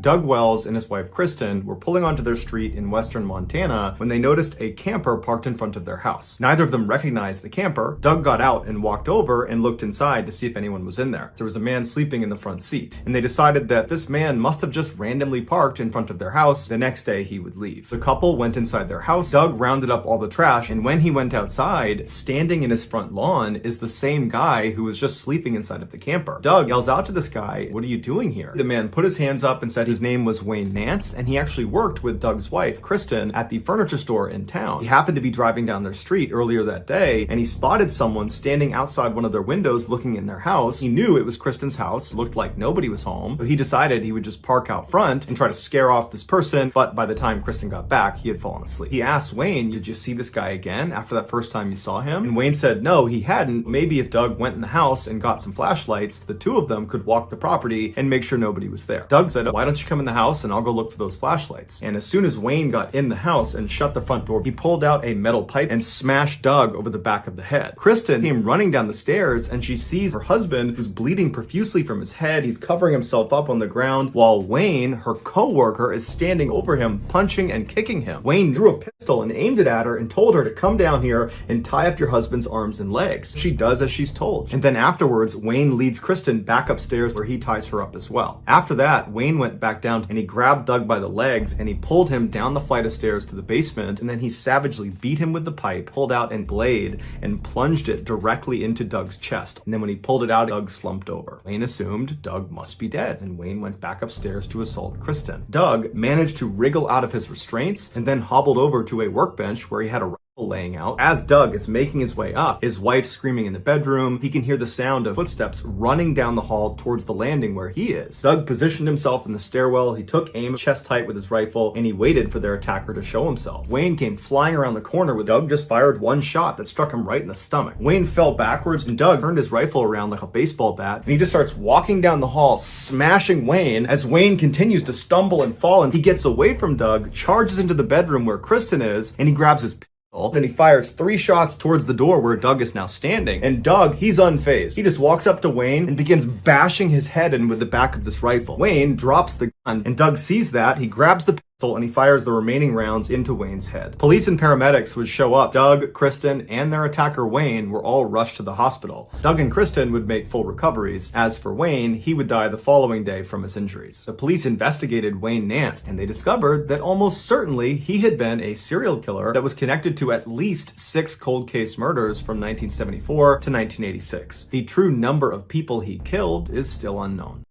Doug Wells and his wife Kristen were pulling onto their street in western Montana when they noticed a camper parked in front of their house. Neither of them recognized the camper. Doug got out and walked over and looked inside to see if anyone was in there. There was a man sleeping in the front seat, and they decided that this man must have just randomly parked in front of their house. The next day he would leave. The couple went inside their house. Doug rounded up all the trash, and when he went outside, standing in his front lawn is the same guy who was just sleeping inside of the camper. Doug yells out to this guy, "What are you doing here?" The man put his hands up and said his name was Wayne Nance, and he actually worked with Doug's wife, Kristen, at the furniture store in town. He happened to be driving down their street earlier that day, and he spotted someone standing outside one of their windows looking in their house. He knew it was Kristen's house. It looked like nobody was home, so he decided he would just park out front and try to scare off this person, but by the time Kristen got back, he had fallen asleep. He asked Wayne, "Did you see this guy again after that first time you saw him?" And Wayne said no, he hadn't. Maybe if Doug went in the house and got some flashlights, the two of them could walk the property and make sure nobody was there. Doug said, "Why don't you come in the house and I'll go look for those flashlights?" And as soon as Wayne got in the house and shut the front door, he pulled out a metal pipe and smashed Doug over the back of the head. Kristen came running down the stairs and she sees her husband who's bleeding profusely from his head. He's covering himself up on the ground while Wayne, her co-worker, is standing over him, punching and kicking him. Wayne drew a pistol and aimed it at her and told her to come down here and tie up your husband's arms and legs. She does as she's told. And then afterwards, Wayne leads Kristen back upstairs where he ties her up as well. After that, Wayne went back down and he grabbed Doug by the legs and he pulled him down the flight of stairs to the basement, and then he savagely beat him with the pipe, pulled out a blade and plunged it directly into Doug's chest. And then when he pulled it out, Doug slumped over. Wayne assumed Doug must be dead, and Wayne went back upstairs to assault Kristen. Doug managed to wriggle out of his restraints and then hobbled over to a workbench where he had a laying out. As Doug is making his way up, his wife screaming in the bedroom, he can hear the sound of footsteps running down the hall towards the landing where he is. Doug positioned himself in the stairwell, he took aim chest height with his rifle, and he waited for their attacker to show himself. Wayne came flying around the corner with Doug just fired one shot that struck him right in the stomach. Wayne fell backwards and Doug turned his rifle around like a baseball bat, and he just starts walking down the hall, smashing Wayne. As Wayne continues to stumble and fall, and he gets away from Doug, charges into the bedroom where Kristen is, and he grabs his then he fires 3 shots towards the door where Doug is now standing. And Doug, he's unfazed. He just walks up to Wayne and begins bashing his head in with the back of this rifle. Wayne drops the gun, and Doug sees that. He grabs the pistol and he fires the remaining rounds into Wayne's head. Police and paramedics would show up. Doug, Kristen, and their attacker Wayne were all rushed to the hospital. Doug and Kristen would make full recoveries. As for Wayne, he would die the following day from his injuries. The police investigated Wayne Nance, and they discovered that almost certainly he had been a serial killer that was connected to at least 6 cold case murders from 1974 to 1986. The true number of people he killed is still unknown.